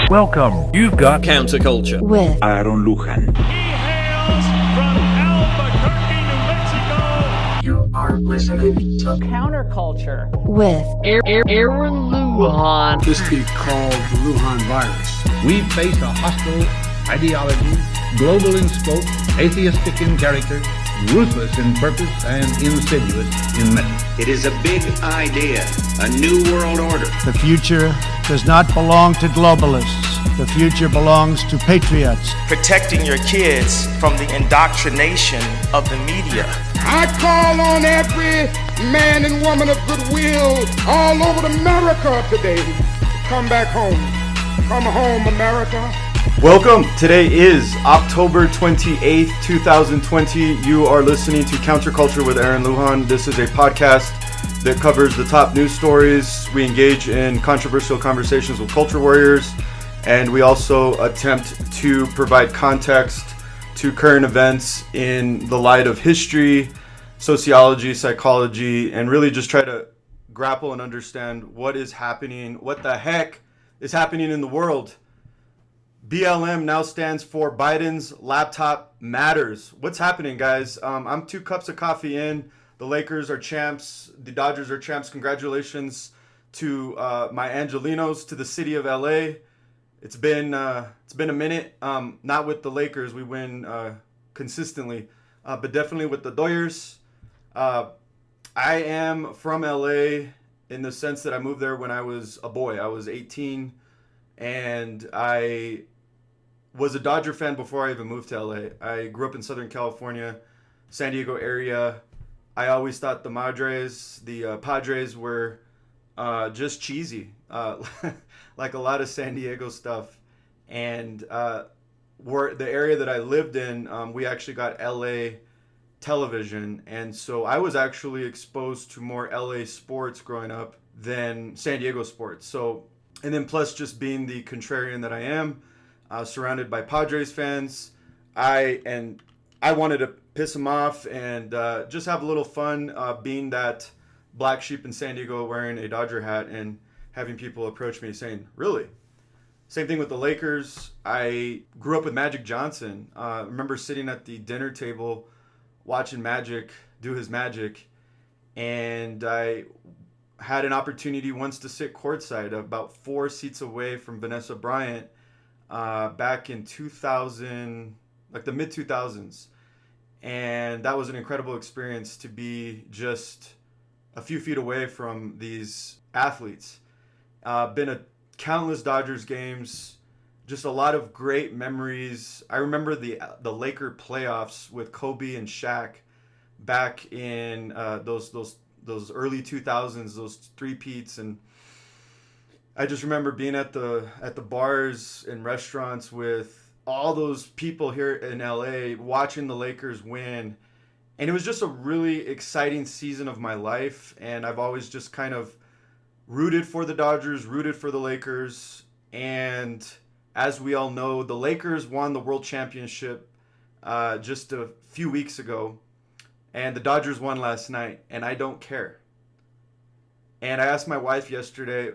Welcome. You've got Counterculture with Aaron Lujan. He hails from Albuquerque, New Mexico. You are listening to Counterculture with Aaron Lujan. This could be called the Lujan virus. We face a hostile ideology, global in scope, atheistic in character, ruthless in purpose, and insidious in method. It is a big idea, a new world order. The future does not belong to globalists. The future belongs to patriots. Protecting your kids from the indoctrination of the media. I call on every man and woman of goodwill all over America today to come back home. Come home, America. Welcome. Today is October 28th, 2020. You are listening to Counterculture with Aaron Lujan. This is a podcast that covers the top news stories. We engage in controversial conversations with culture warriors, and we also attempt to provide context to current events in the light of history, sociology, psychology, and really just try to grapple and understand what is happening, what the heck is happening in the world. BLM now stands for Biden's Laptop Matters. What's happening, guys? I'm 2 cups of coffee in. The Lakers are champs. The Dodgers are champs. Congratulations to my Angelinos, to the city of LA. It's been a minute. Not with the Lakers. We win consistently, but definitely with the Dodgers. I am from LA in the sense that I moved there when I was a boy. I was 18, and I was a Dodger fan before I even moved to LA. I grew up in Southern California, San Diego area. I always thought the Padres were just cheesy, like a lot of San Diego stuff. And the area that I lived in, we actually got LA television. And so I was actually exposed to more LA sports growing up than San Diego sports. So, and then plus just being the contrarian that I am, surrounded by Padres fans, I wanted to piss them off and just have a little fun being that black sheep in San Diego wearing a Dodger hat and having people approach me saying, really? Same thing with the Lakers. I grew up with Magic Johnson. I remember sitting at the dinner table watching Magic do his magic, and I had an opportunity once to sit courtside about 4 seats away from Vanessa Bryant back in 2000, like the mid-2000s. And that was an incredible experience to be just a few feet away from these athletes. Been a countless Dodgers games, just a lot of great memories. I remember the Laker playoffs with Kobe and Shaq back in those early 2000s, those three-peats, and I just remember being at the bars and restaurants with all those people here in LA watching the Lakers win. And it was just a really exciting season of my life. And I've always just kind of rooted for the Dodgers, rooted for the Lakers. And as we all know, the Lakers won the World Championship just a few weeks ago. And the Dodgers won last night. And I don't care. And I asked my wife yesterday,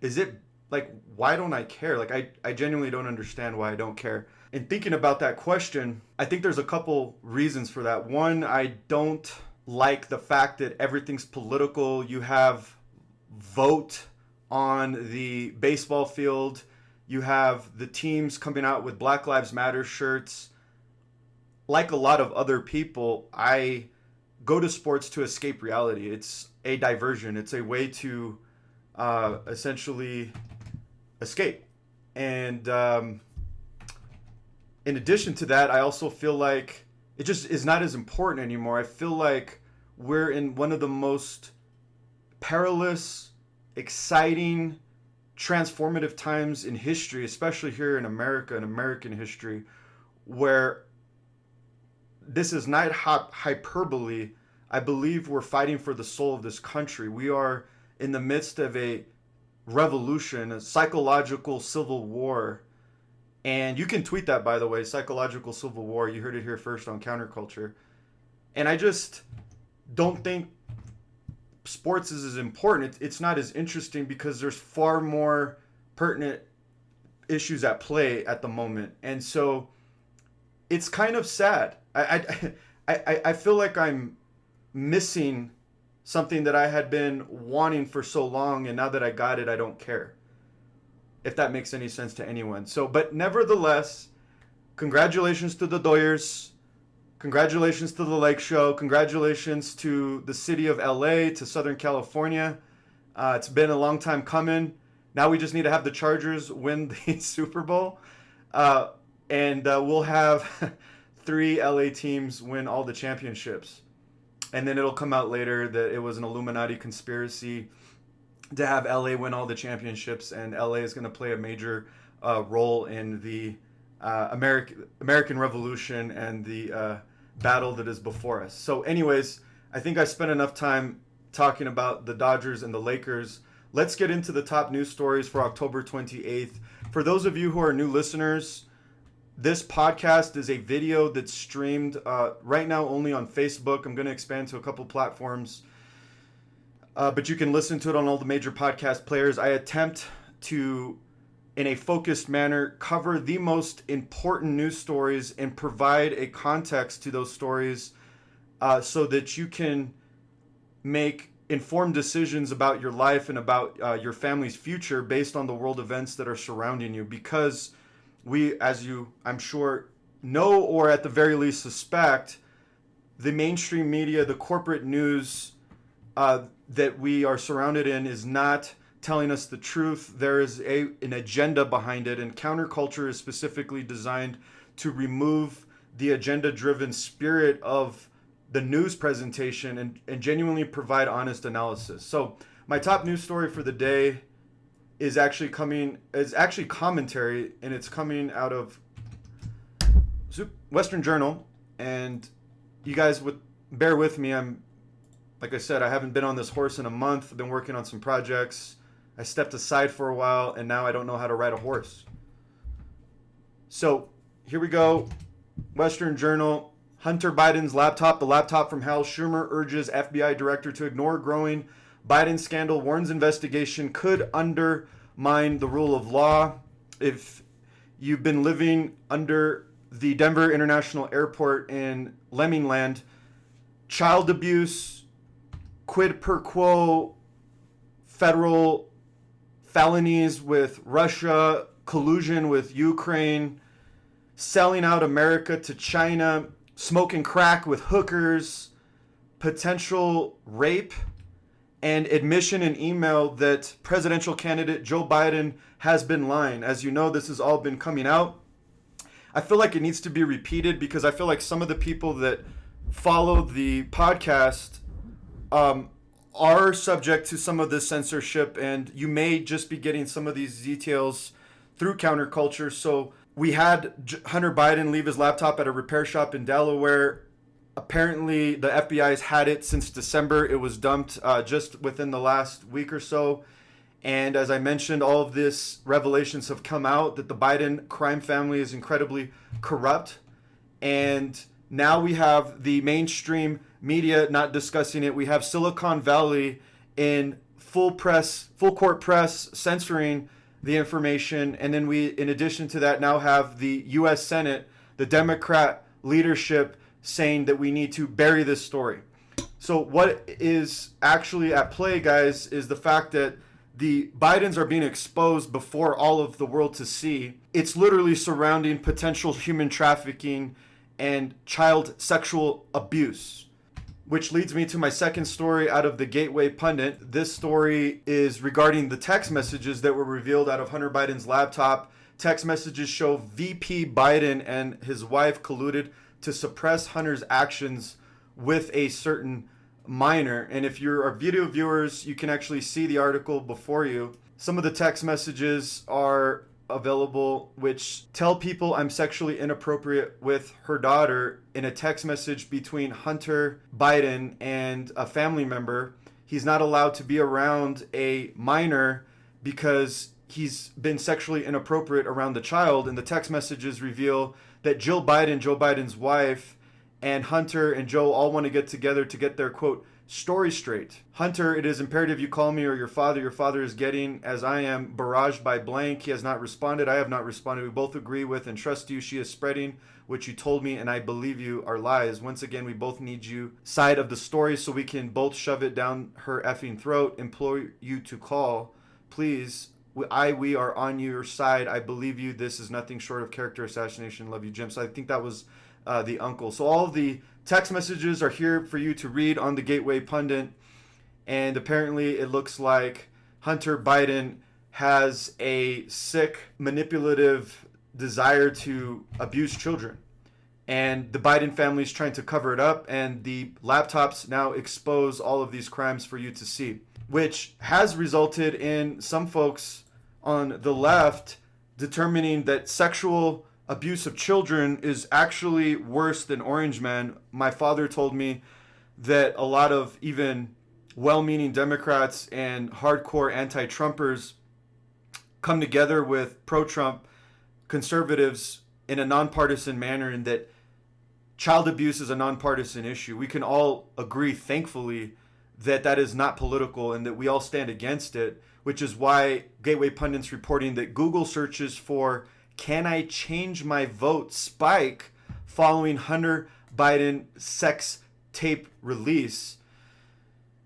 is it like, why don't I care? Like, I genuinely don't understand why I don't care. And thinking about that question, I think there's a couple reasons for that. One, I don't like the fact that everything's political. You have vote on the baseball field. You have the teams coming out with Black Lives Matter shirts. Like a lot of other people, I go to sports to escape reality. It's a diversion. It's a way to essentially escape. And in addition to that, I also feel like it just is not as important anymore. I feel like we're in one of the most perilous, exciting, transformative times in history, especially here in America, in American history, where this is not hyperbole. I believe we're fighting for the soul of this country. We are in the midst of a revolution, a psychological civil war. And you can tweet that, by the way, psychological civil war. You heard it here first on Counterculture. And I just don't think sports is as important, it's not as interesting because there's far more pertinent issues at play at the moment. And so it's kind of sad. I feel like I'm missing something that I had been wanting for so long, and now that I got it, I don't care. If that makes any sense to anyone. So, but nevertheless, congratulations to the Doyers. Congratulations to the Lake Show. Congratulations to the city of LA, to Southern California. It's been a long time coming. Now we just need to have the Chargers win the Super Bowl. And we'll have 3 LA teams win all the championships. And then it'll come out later that it was an Illuminati conspiracy to have LA win all the championships, and LA is going to play a major role in the American Revolution and the battle that is before us. So anyways, I think I spent enough time talking about the Dodgers and the Lakers. Let's get into the top news stories for October 28th. For those of you who are new listeners, this podcast is a video that's streamed right now only on Facebook. I'm going to expand to a couple platforms, but you can listen to it on all the major podcast players. I attempt to, in a focused manner, cover the most important news stories and provide a context to those stories so that you can make informed decisions about your life and about your family's future based on the world events that are surrounding you. Because we, as you, I'm sure, know or at the very least suspect, the mainstream media, the corporate news that we are surrounded in is not telling us the truth. There is an agenda behind it, and counterculture is specifically designed to remove the agenda-driven spirit of the news presentation and genuinely provide honest analysis. So my top news story for the day is actually commentary, and it's coming out of Western Journal. And you guys would bear with me. Like I said, I haven't been on this horse in a month. I've been working on some projects. I stepped aside for a while, and now I don't know how to ride a horse. So here we go. Western Journal. Hunter Biden's laptop, the laptop from hell. Schumer urges FBI director to ignore growing Biden scandal, warns investigation could undermine the rule of law. If you've been living under the Denver International Airport in Lemmingland, child abuse, quid pro quo, federal felonies with Russia, collusion with Ukraine, selling out America to China, smoking crack with hookers, potential rape, and admission in email that presidential candidate Joe Biden has been lying. As you know, this has all been coming out. I feel like it needs to be repeated because I feel like some of the people that follow the podcast are subject to some of this censorship, and you may just be getting some of these details through counterculture. So we had Hunter Biden leave his laptop at a repair shop in Delaware. Apparently, the FBI has had it since December. It was dumped just within the last week or so. And as I mentioned, all of this revelations have come out that the Biden crime family is incredibly corrupt. And now we have the mainstream media not discussing it. We have Silicon Valley in full court press censoring the information. And then we, in addition to that, now have the U.S. Senate, the Democrat leadership, saying that we need to bury this story. So what is actually at play, guys, is the fact that the Bidens are being exposed before all of the world to see. It's literally surrounding potential human trafficking and child sexual abuse, which leads me to my second story out of the Gateway Pundit. This story is regarding the text messages that were revealed out of Hunter Biden's laptop. Text messages show VP Biden and his wife colluded to suppress Hunter's actions with a certain minor. And if you're our video viewers, you can actually see the article before you. Some of the text messages are available which tell people I'm sexually inappropriate with her daughter in a text message between Hunter Biden and a family member. He's not allowed to be around a minor because he's been sexually inappropriate around the child. And the text messages reveal that Jill Biden, Joe Biden's wife, and Hunter and Joe all want to get together to get their, quote, story straight. Hunter, it is imperative you call me or your father. Your father is getting, as I am, barraged by blank. He has not responded. I have not responded. We both agree with and trust you. She is spreading what you told me, and I believe you are lies. Once again, we both need you side of the story so we can both shove it down her effing throat. Implore you to call. Please. We are on your side. I believe you. This is nothing short of character assassination. Love you, Jim. So I think that was the uncle. So all of the text messages are here for you to read on the Gateway Pundit. And apparently it looks like Hunter Biden has a sick, manipulative desire to abuse children. And the Biden family is trying to cover it up. And the laptops now expose all of these crimes for you to see, which has resulted in some folks on the left determining that sexual abuse of children is actually worse than Orange Man. My father told me that a lot of even well-meaning Democrats and hardcore anti-Trumpers come together with pro-Trump conservatives in a nonpartisan manner, and that child abuse is a nonpartisan issue. We can all agree, thankfully, that is not political and that we all stand against it, which is why Gateway Pundit's reporting that Google searches for "Can I change my vote?" spike following Hunter Biden sex tape release.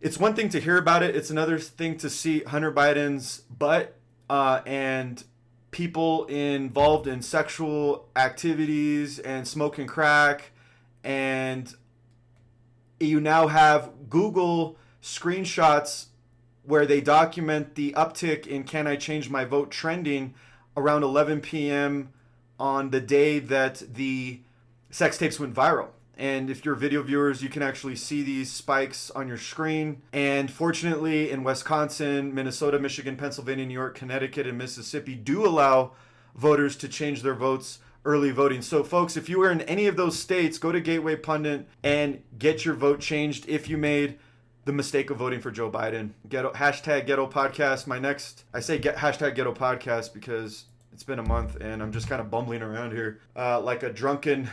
It's one thing to hear about it. It's another thing to see Hunter Biden's butt and people involved in sexual activities and smoking crack. And you now have Google screenshots where they document the uptick in "Can I change my vote?" trending around 11 p.m. on the day that the sex tapes went viral. And if you're video viewers, you can actually see these spikes on your screen. And fortunately, in Wisconsin, Minnesota, Michigan, Pennsylvania, New York, Connecticut, and Mississippi do allow voters to change their votes early voting. So folks, if you were in any of those states, go to Gateway Pundit and get your vote changed if you made the mistake of voting for Joe Biden. Hashtag Ghetto Podcast. Hashtag Ghetto Podcast because it's been a month and I'm just kind of bumbling around here like a drunken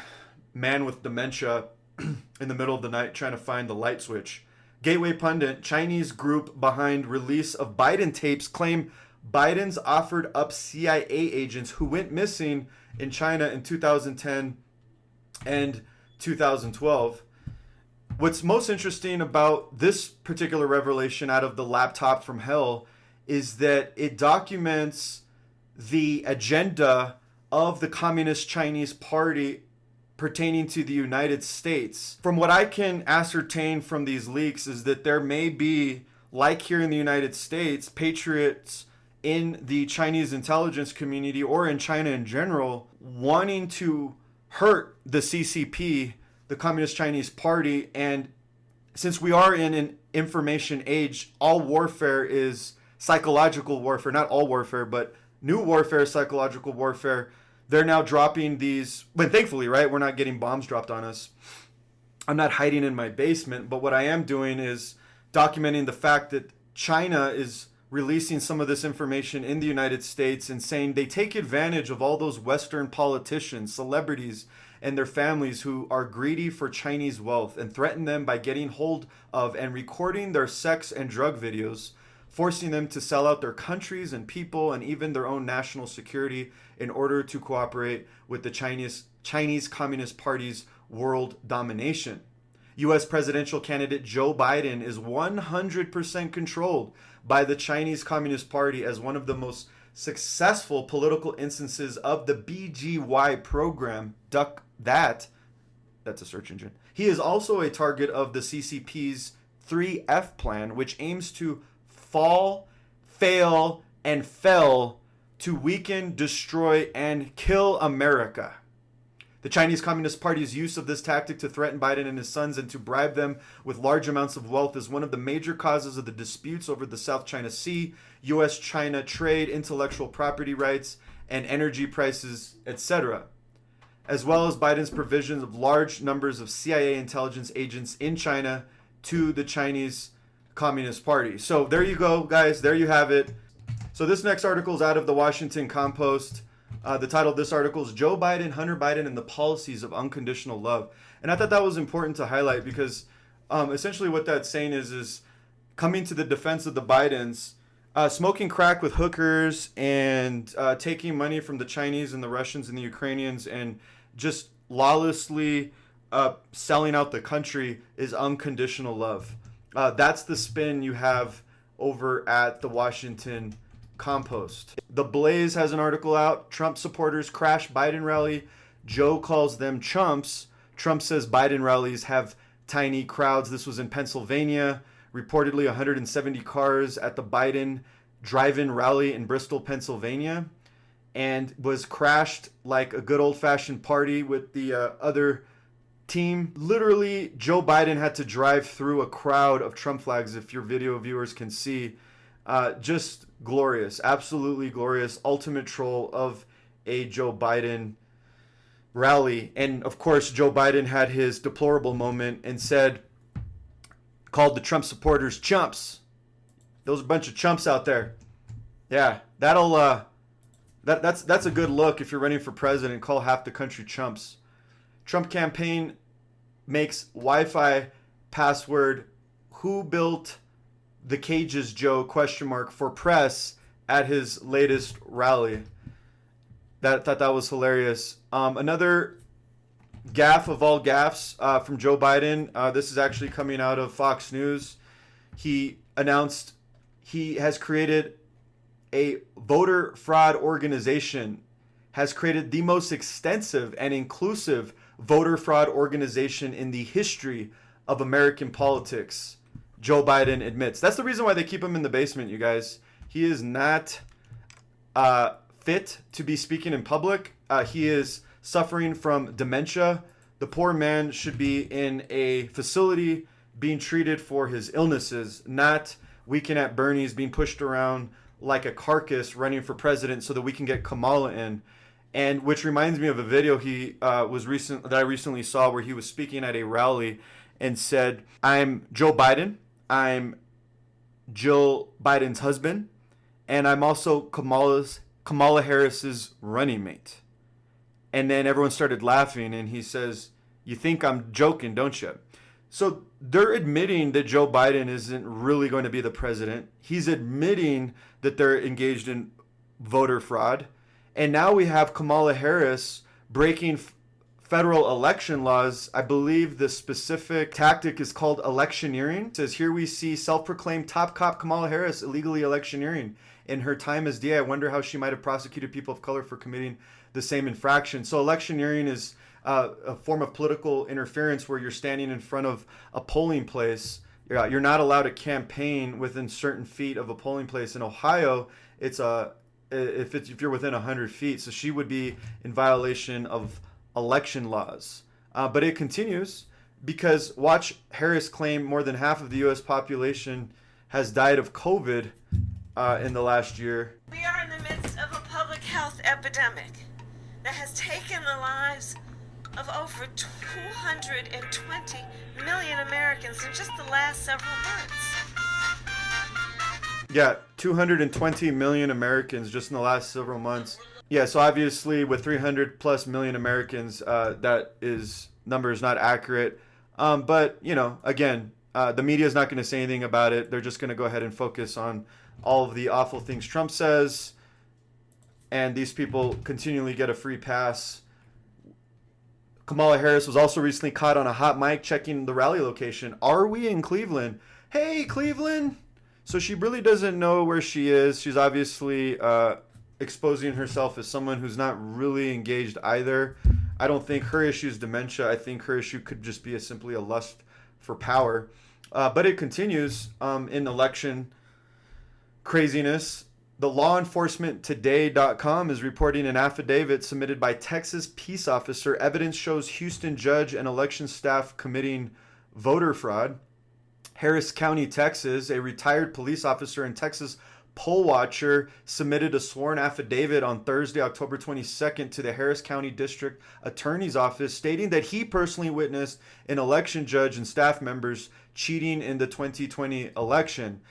man with dementia in the middle of the night trying to find the light switch. Gateway Pundit, Chinese group behind release of Biden tapes, claim Biden's offered up CIA agents who went missing in China in 2010 and 2012. What's most interesting about this particular revelation out of the laptop from hell is that it documents the agenda of the Communist Chinese Party pertaining to the United States. From what I can ascertain from these leaks is that there may be, like here in the United States, patriots in the Chinese intelligence community or in China in general wanting to hurt the CCP, the Communist Chinese Party. And since we are in an information age, all warfare is psychological warfare. Not all warfare, but new warfare is psychological warfare. They're now dropping these, but thankfully, right, we're not getting bombs dropped on us. I'm not hiding in my basement, but what I am doing is documenting the fact that China is releasing some of this information in the United States and saying they take advantage of all those Western politicians, celebrities, and their families who are greedy for Chinese wealth and threaten them by getting hold of and recording their sex and drug videos, forcing them to sell out their countries and people and even their own national security in order to cooperate with the Chinese Communist Party's world domination. U.S. presidential candidate Joe Biden is 100% controlled by the Chinese Communist Party as one of the most successful political instances of the BGY program. That's a search engine. He is also a target of the CCP's 3F plan, which aims to fall, fail, and fell to weaken, destroy, and kill America. The Chinese Communist Party's use of this tactic to threaten Biden and his sons and to bribe them with large amounts of wealth is one of the major causes of the disputes over the South China Sea, U.S.-China trade, intellectual property rights, and energy prices, etc., as well as Biden's provisions of large numbers of CIA intelligence agents in China to the Chinese Communist Party. So there you go, guys. There you have it. So this next article is out of the Washington Compost. The title of this article is Joe Biden, Hunter Biden, and the Policies of Unconditional Love. And I thought that was important to highlight because Essentially what that's saying is coming to the defense of the Bidens, smoking crack with hookers and taking money from the Chinese and the Russians and the Ukrainians and just lawlessly selling out the country is unconditional love. That's the spin you have over at the Washington Compost. The Blaze has an article out. Trump supporters crash Biden rally. Joe calls them chumps. Trump says Biden rallies have tiny crowds. This was in Pennsylvania. Reportedly 170 cars at the Biden drive-in rally in Bristol, Pennsylvania, and was crashed like a good old-fashioned party with the other team. Literally, Joe Biden had to drive through a crowd of Trump flags, if your video viewers can see. Just glorious, absolutely glorious, ultimate troll of a Joe Biden rally. And of course, Joe Biden had his deplorable moment and called the Trump supporters chumps. Those are a bunch of chumps out there. Yeah, that's a good look if you're running for president. Call half the country chumps. Trump campaign makes Wi-Fi password "Who built the cages, Joe?" ? For press at his latest rally. Thought that was hilarious. Another gaffe of all gaffes from Joe Biden. This is actually coming out of Fox News. He announced he has created a voter fraud organization, has created the most extensive and inclusive voter fraud organization in the history of American politics. Joe Biden admits. That's the reason why they keep him in the basement, you guys. He is not fit to be speaking in public. He is suffering from dementia. The poor man should be in a facility being treated for his illnesses, not Weekend at Bernie's being pushed around like a carcass running for president so that we can get Kamala in. And which reminds me of a video that I recently saw where he was speaking at a rally and said, "I'm Joe Biden. I'm Jill Biden's husband, and I'm also Kamala Harris's running mate." And then everyone started laughing, and he says, "You think I'm joking, don't you?" So they're admitting that Joe Biden isn't really going to be the president. He's admitting that they're engaged in voter fraud. And now we have Kamala Harris breaking federal election laws. I believe the specific tactic is called electioneering. It says, here we see self-proclaimed top cop Kamala Harris illegally electioneering. In her time as DA, I wonder how she might have prosecuted people of color for committing the same infraction. So electioneering is a form of political interference where you're standing in front of a polling place. You're not allowed to campaign within certain feet of a polling place. In Ohio, it's if you're within 100 feet. So she would be in violation of election laws. But it continues because watch Harris claim more than half of the U.S. population has died of COVID in the last year. We are in the midst of a public health epidemic that has taken the lives of over 220 million Americans in just the last several months. Yeah, 220 million Americans just in the last several months. Yeah, so obviously with 300 plus million Americans, number is not accurate. But, again, the media is not going to say anything about it. They're just going to go ahead and focus on all of the awful things Trump says. And these people continually get a free pass. Kamala Harris was also recently caught on a hot mic checking the rally location. Are we in Cleveland? Hey, Cleveland! So she really doesn't know where she is. She's obviously exposing herself as someone who's not really engaged either. I don't think her issue is dementia. I think her issue could just be simply a lust for power. But it continues in election craziness. The LawEnforcementToday.com is reporting an affidavit submitted by Texas peace officer. Evidence shows Houston judge and election staff committing voter fraud. Harris County, Texas, a retired police officer and Texas poll watcher submitted a sworn affidavit on Thursday, October 22nd to the Harris County District Attorney's Office stating that he personally witnessed an election judge and staff members cheating in the 2020 election.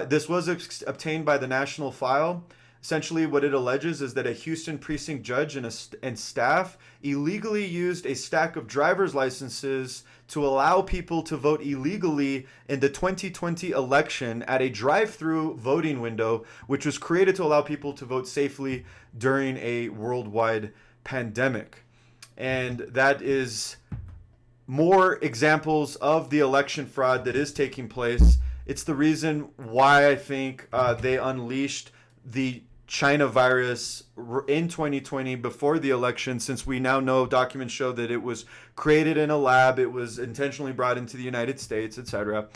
This was obtained by the National File. Essentially, what it alleges is that a Houston precinct judge and staff illegally used a stack of driver's licenses to allow people to vote illegally in the 2020 election at a drive-through voting window, which was created to allow people to vote safely during a worldwide pandemic. And that is more examples of the election fraud that is taking place. It's the reason why I think they unleashed the China virus in 2020 before the election, since we now know documents show that it was created in a lab, it was intentionally brought into the United States, etc.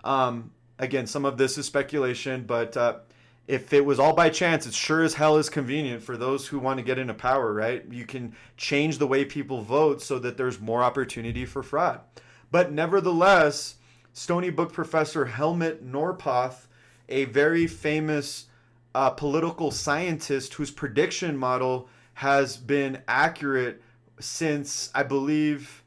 Again, some of this is speculation, but if it was all by chance, it sure as hell is convenient for those who want to get into power, right? You can change the way people vote so that there's more opportunity for fraud. But nevertheless, Stony Brook professor Helmut Norpoth, a very famous political scientist whose prediction model has been accurate since, I believe,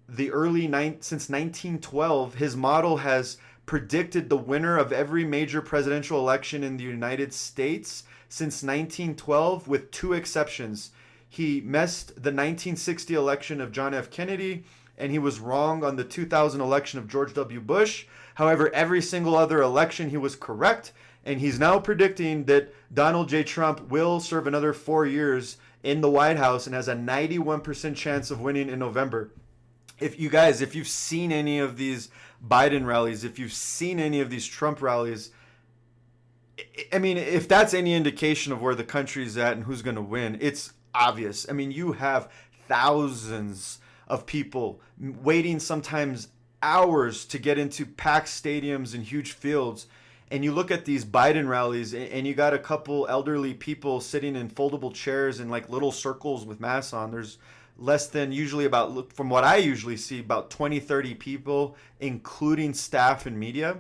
since 1912. His model has predicted the winner of every major presidential election in the United States since 1912, with two exceptions. He missed the 1960 election of John F. Kennedy, and he was wrong on the 2000 election of George W. Bush. However, every single other election he was correct, and he's now predicting that Donald J. Trump will serve another 4 years in the White House and has a 91% chance of winning in November. If you've seen any of these Biden rallies, if you've seen any of these Trump rallies, I mean, if that's any indication of where the country's at and who's going to win, it's obvious. I mean, you have thousands of people waiting sometimes hours to get into packed stadiums and huge fields. And you look at these Biden rallies and you got a couple elderly people sitting in foldable chairs in like little circles with masks on. There's less than usually about, from what I usually see, about 20, 30 people, including staff and media,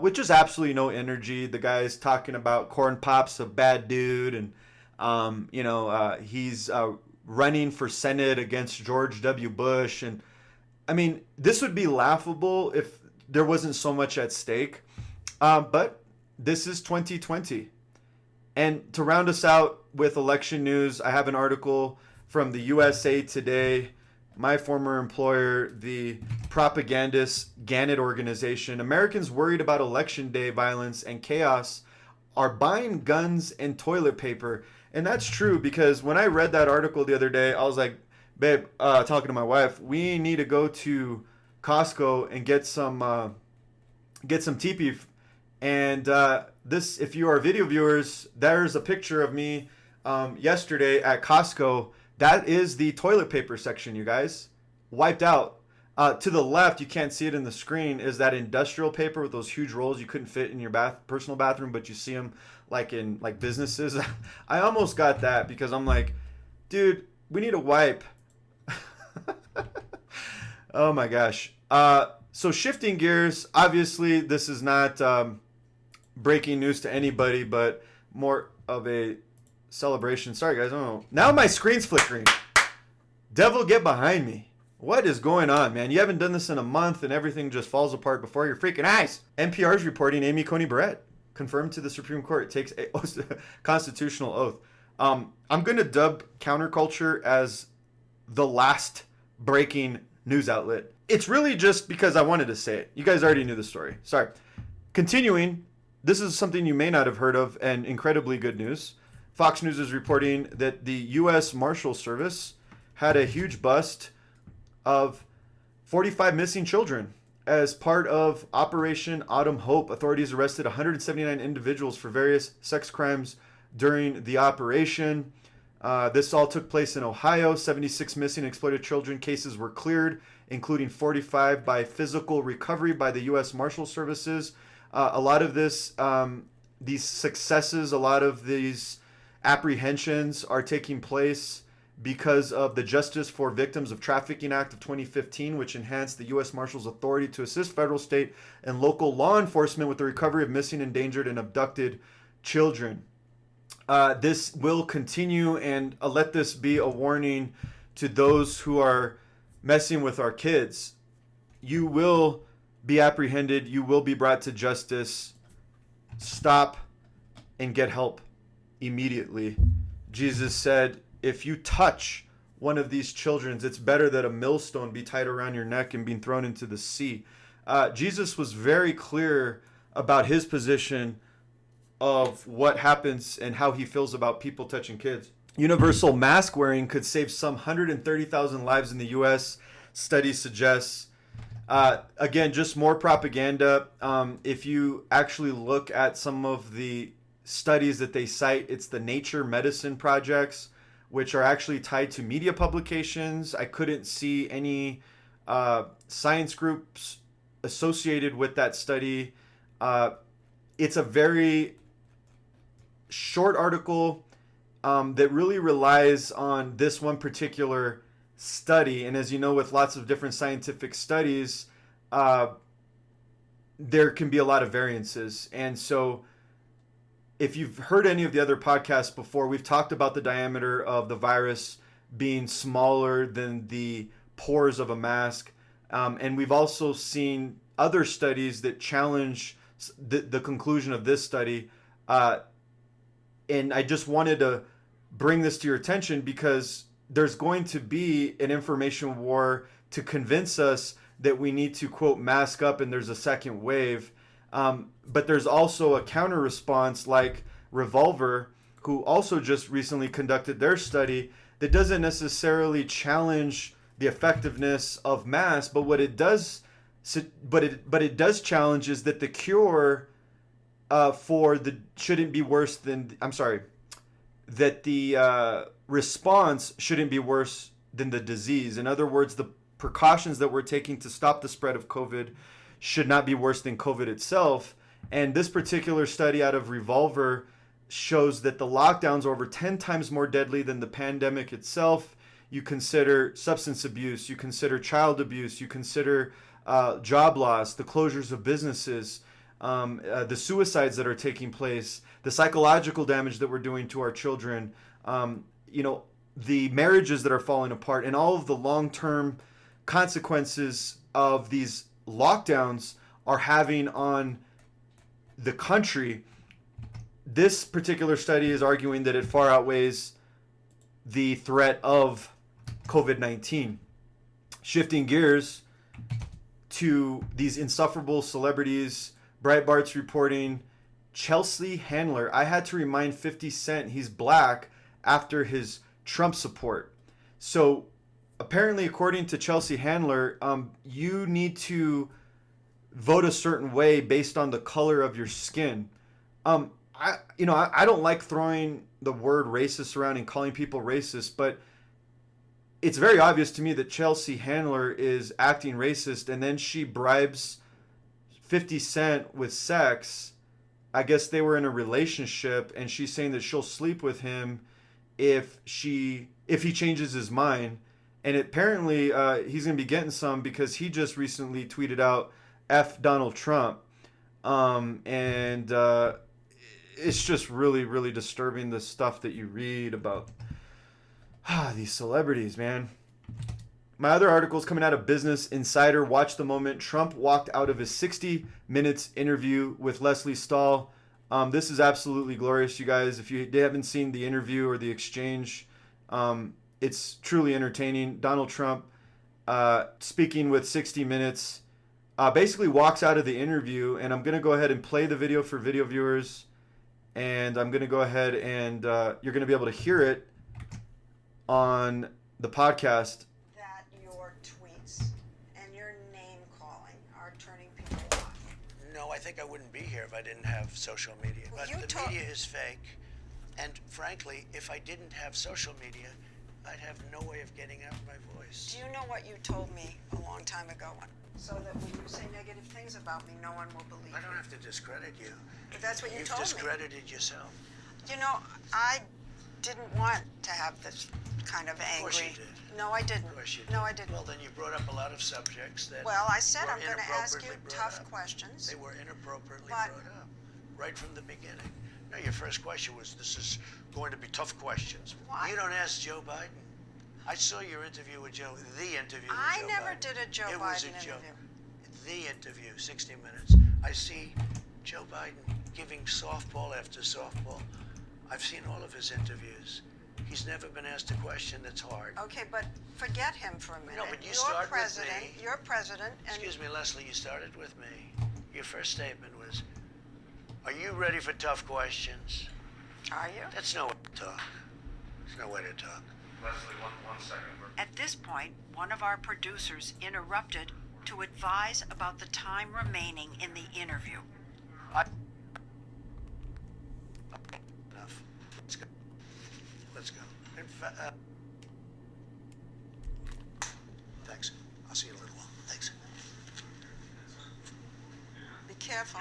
which is absolutely no energy. The guy's talking about Corn Pop's a bad dude, and he's running for Senate against George W. Bush. And I mean, this would be laughable if there wasn't so much at stake. But this is 2020. And to round us out with election news, I have an article from the USA Today, my former employer, the propagandist Gannett organization. Americans worried about election day violence and chaos are buying guns and toilet paper. And that's true, because when I read that article the other day, I was like, babe, talking to my wife, we need to go to Costco and get some teepee. And this, if you are video viewers, there's a picture of me yesterday at Costco. That is the toilet paper section, you guys. Wiped out. To the left, you can't see it in the screen, is that industrial paper with those huge rolls you couldn't fit in your personal bathroom, but you see them like in like businesses. I almost got that because I'm like, dude, we need a wipe. Oh my gosh. So shifting gears, obviously this is not breaking news to anybody, but more of a celebration. Sorry guys, I don't know. Now my screen's flickering. Devil, get behind me. What is going on, man? You haven't done this in a month and everything just falls apart before your freaking eyes. NPR's reporting Amy Coney Barrett confirmed to the Supreme Court takes a constitutional oath. I'm going to dub Counterculture as the last breaking news outlet. It's really just because I wanted to say it. You guys already knew the story. Sorry. Continuing, this is something you may not have heard of, and incredibly good news. Fox News is reporting that the U.S. Marshal Service had a huge bust of 45 missing children. As part of Operation Autumn Hope, authorities arrested 179 individuals for various sex crimes during the operation. This all took place in Ohio. 76 missing and exploited children cases were cleared, including 45 by physical recovery by the U.S. Marshal Services. A lot of this, these successes, a lot of these apprehensions are taking place because of the Justice for Victims of Trafficking Act of 2015, which enhanced the U.S. Marshal's authority to assist federal, state, and local law enforcement with the recovery of missing, endangered, and abducted children. This will continue, and let this be a warning to those who are messing with our kids. You will be apprehended. You will be brought to justice. Stop and get help. immediately. Jesus said, if you touch one of these children, it's better that a millstone be tied around your neck and being thrown into the sea. Jesus was very clear about his position of what happens and how he feels about people touching kids. Universal mask wearing could save some 130,000 lives in the U.S., studies suggest. Again, just more propaganda. If you actually look at some of the studies that they cite, it's the Nature Medicine projects, which are actually tied to media publications. I couldn't see any science groups associated with that study. It's a very short article that really relies on this one particular study. And as you know, with lots of different scientific studies, there can be a lot of variances. And so if you've heard any of the other podcasts before, we've talked about the diameter of the virus being smaller than the pores of a mask. And we've also seen other studies that challenge the conclusion of this study. And I just wanted to bring this to your attention because there's going to be an information war to convince us that we need to, quote, mask up and there's a second wave. But there's also a counter response like Revolver, who also just recently conducted their study that doesn't necessarily challenge the effectiveness of masks, but what it does, it does challenge is that the cure shouldn't be worse than, that the response shouldn't be worse than the disease. In other words, the precautions that we're taking to stop the spread of COVID should not be worse than COVID itself. And this particular study out of Revolver shows that the lockdowns are over 10 times more deadly than the pandemic itself. You consider substance abuse, you consider child abuse, you consider job loss, the closures of businesses, the suicides that are taking place, the psychological damage that we're doing to our children, the marriages that are falling apart, and all of the long-term consequences of these lockdowns are having on the country. This particular study is arguing that it far outweighs the threat of COVID-19. Shifting gears to these insufferable celebrities, Breitbart's reporting Chelsea Handler. I had to remind 50 Cent he's black after his Trump support. So apparently, according to Chelsea Handler, you need to vote a certain way based on the color of your skin. I don't like throwing the word racist around and calling people racist, but it's very obvious to me that Chelsea Handler is acting racist, and then she bribes 50 Cent with sex. I guess they were in a relationship, and she's saying that she'll sleep with him if he changes his mind. And apparently he's going to be getting some because he just recently tweeted out F Donald Trump. It's just really, really disturbing, the stuff that you read about these celebrities, man. My other articles coming out of Business Insider. Watch the moment Trump walked out of his 60 Minutes interview with Leslie Stahl. This is absolutely glorious, you guys. If you haven't seen the interview or the exchange, it's truly entertaining. Donald Trump speaking with 60 Minutes basically walks out of the interview, and I'm going to go ahead and play the video for video viewers, and I'm going to go ahead and you're going to be able to hear it on the podcast. That your tweets and your name calling are turning people off. No, I think I wouldn't be here if I didn't have social media. Well, but the media is fake, and frankly, if I didn't have social media, I'd have no way of getting out my voice. Do you know what you told me a long time ago? So that when you say negative things about me, no one will believe I don't have to discredit you. But that's what you You've told me. You've discredited yourself. You know, I didn't want to have this kind of angry. Of course you did. No, I didn't. Of course you did. No, I didn't. Well, then you brought up a lot of subjects that. Well, I said were I'm going to ask you inappropriately tough brought up. questions. They were inappropriately brought up right from the beginning. No, your first question was, this is going to be tough questions. Why? You don't ask Joe Biden. I saw your interview with Joe, the interview with I Joe never Biden. did a Joe It Biden was a interview. The interview, 60 Minutes. I see Joe Biden giving softball after softball. I've seen all of his interviews. He's never been asked a question that's hard. Okay, but forget him for a minute. No, but you you're start president. with me. You're president. And Excuse me, Leslie, you started with me. Your first statement was, are you ready for tough questions? Are you? That's no way to talk. There's no way to talk. Leslie, one second. At this point, one of our producers interrupted to advise about the time remaining in the interview. Enough. Let's go. Let's go. Thanks. I'll see you in a little while. Thanks. Be careful.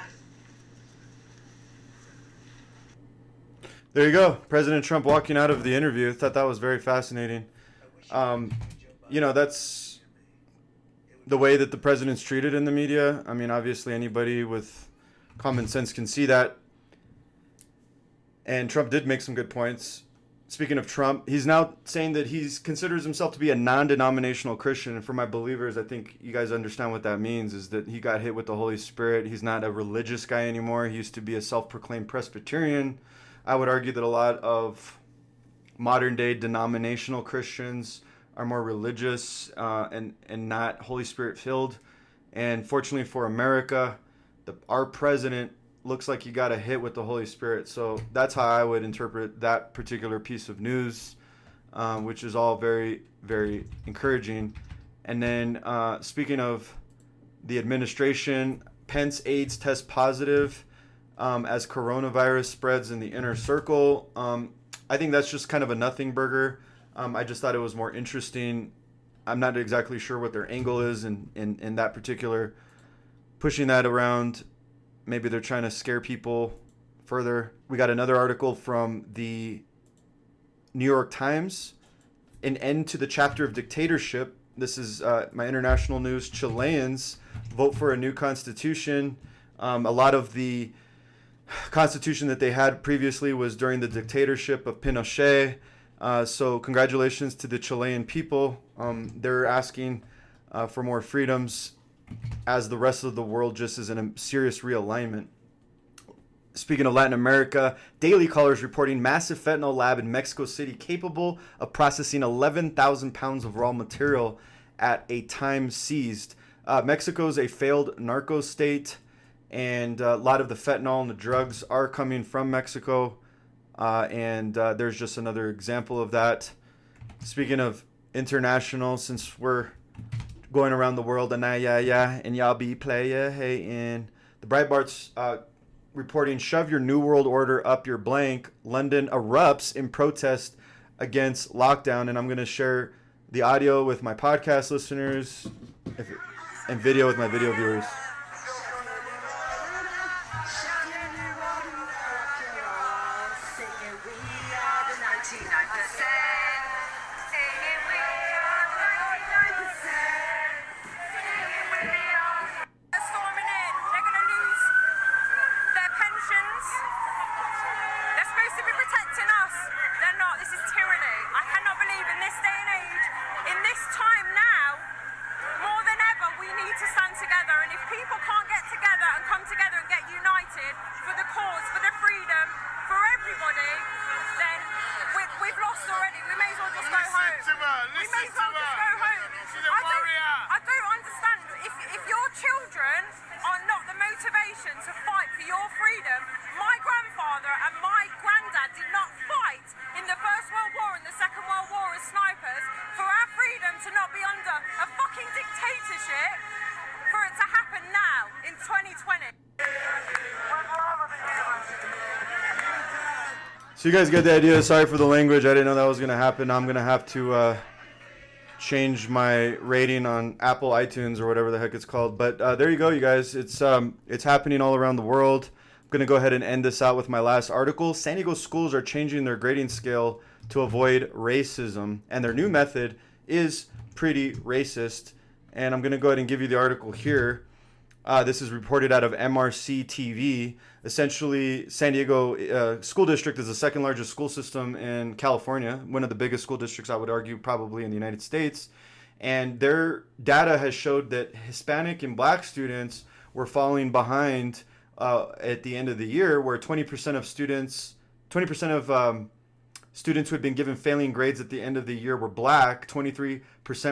There you go. President Trump walking out of the interview. I thought that was very fascinating. You know, that's the way that the president's treated in the media. I mean, obviously anybody with common sense can see that. And Trump did make some good points. Speaking of Trump, he's now saying that he considers himself to be a non-denominational Christian. And for my believers, I think you guys understand what that means, is that he got hit with the Holy Spirit. He's not a religious guy anymore. He used to be a self-proclaimed Presbyterian. I would argue that a lot of modern-day denominational Christians are more religious and not Holy Spirit-filled. And fortunately for America, our president looks like he got a hit with the Holy Spirit. So that's how I would interpret that particular piece of news, which is all very, very encouraging. And then speaking of the administration, Pence aides test positive as coronavirus spreads in the inner circle. I think that's just kind of a nothing burger. I just thought it was more interesting. I'm not exactly sure what their angle is in that particular, pushing that around. Maybe they're trying to scare people further. We got another article from the New York Times. An end to the chapter of dictatorship. This is my international news. Chileans vote for a new constitution. A lot of the constitution that they had previously was during the dictatorship of Pinochet. So congratulations to the Chilean people. They're asking for more freedoms, as the rest of the world just is in a serious realignment. Speaking of Latin America, Daily Caller is reporting massive fentanyl lab in Mexico City capable of processing 11,000 pounds of raw material at a time seized. Mexico is a failed narco state, and a lot of the fentanyl and the drugs are coming from Mexico. And there's just another example of that. Speaking of international, since we're going around the world, and y'all be playa, hey, and the Breitbart's reporting, shove your new world order up your blank. London erupts in protest against lockdown. And I'm going to share the audio with my podcast listeners and video with my video viewers. So you guys get the idea. Sorry for the language. I didn't know that was going to happen. I'm going to have to change my rating on Apple iTunes or whatever the heck it's called. But there you go, you guys. It's happening all around the world. I'm going to go ahead and end this out with my last article. San Diego schools are changing their grading scale to avoid racism. And their new method is pretty racist. And I'm going to go ahead and give you the article here. This is reported out of MRC TV. Essentially, San Diego School District is the second largest school system in California, one of the biggest school districts, I would argue, probably in the United States. And their data has showed that Hispanic and Black students were falling behind at the end of the year, where 20% of students 20% of students who had been given failing grades at the end of the year were black, 23%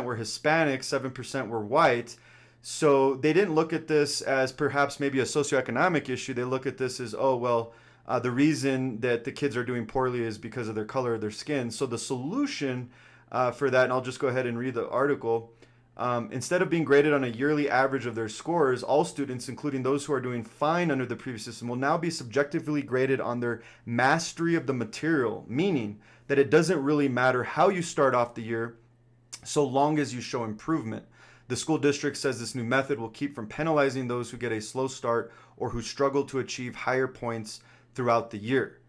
were Hispanic, 7% were white. So they didn't look at this as perhaps maybe a socioeconomic issue. They look at this as, the reason that the kids are doing poorly is because of their color of their skin. So the solution for that, and I'll just go ahead and read the article. Instead of being graded on a yearly average of their scores, all students, including those who are doing fine under the previous system, will now be subjectively graded on their mastery of the material, meaning that it doesn't really matter how you start off the year so long as you show improvement. The school district says this new method will keep from penalizing those who get a slow start or who struggle to achieve higher points throughout the year.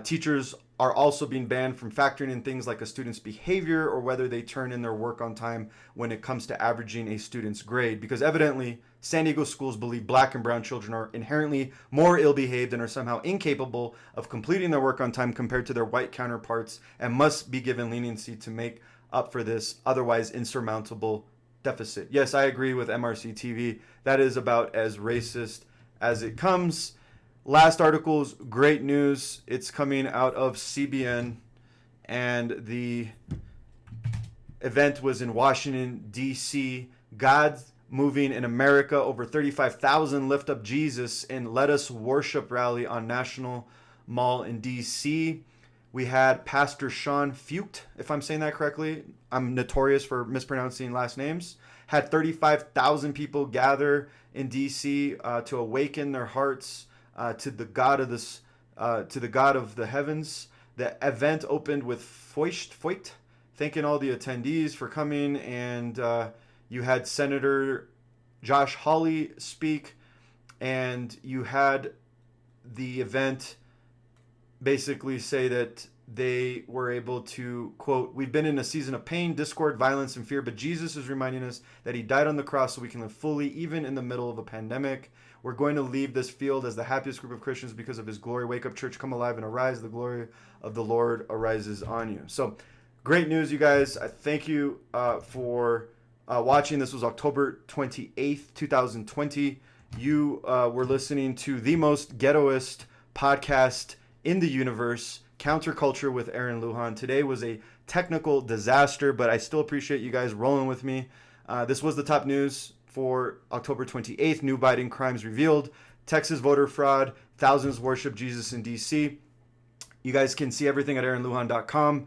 Teachers are also being banned from factoring in things like a student's behavior or whether they turn in their work on time when it comes to averaging a student's grade, because evidently San Diego schools believe black and brown children are inherently more ill-behaved and are somehow incapable of completing their work on time compared to their white counterparts and must be given leniency to make up for this otherwise insurmountable deficit. Yes, I agree with MRC TV. That is about as racist as it comes. Last article's great news. It's coming out of CBN, and the event was in Washington, D.C. God's moving in America. Over 35,000 lift up Jesus in Let Us Worship rally on National Mall in D.C. We had Pastor Sean Fucht, if I'm saying that correctly. I'm notorious for mispronouncing last names. Had 35,000 people gather in D.C. To awaken their hearts to the God of the heavens. The event opened with Feucht, thanking all the attendees for coming, and you had Senator Josh Hawley speak, and you had the event basically say that they were able to, quote, "We've been in a season of pain, discord, violence, and fear, but Jesus is reminding us that he died on the cross so we can live fully, even in the middle of a pandemic. We're going to leave this field as the happiest group of Christians because of his glory. Wake up, church, come alive and arise. The glory of the Lord arises on you." So great news, you guys. I thank you for watching. This was October 28th, 2020. You were listening to the most ghettoist podcast in the universe, Counterculture with Aaron Lujan. Today was a technical disaster, but I still appreciate you guys rolling with me. This was the top news for October 28th. New Biden crimes revealed. Texas voter fraud. Thousands worship Jesus in D.C. You guys can see everything at aaronlujan.com.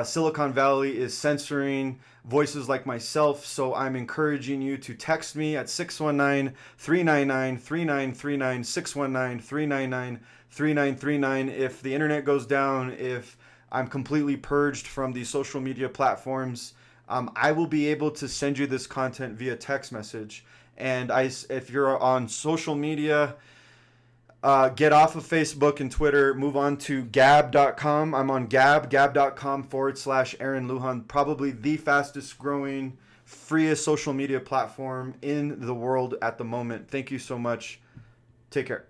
Silicon Valley is censoring voices like myself, so I'm encouraging you to text me at 619-399-3939, 619-399-3939. If the internet goes down, if I'm completely purged from the social media platforms, I will be able to send you this content via text message. And if you're on social media, get off of Facebook and Twitter, move on to gab.com. I'm on gab.com/Aaron Lujan, probably the fastest growing, freest social media platform in the world at the moment. Thank you so much. Take care.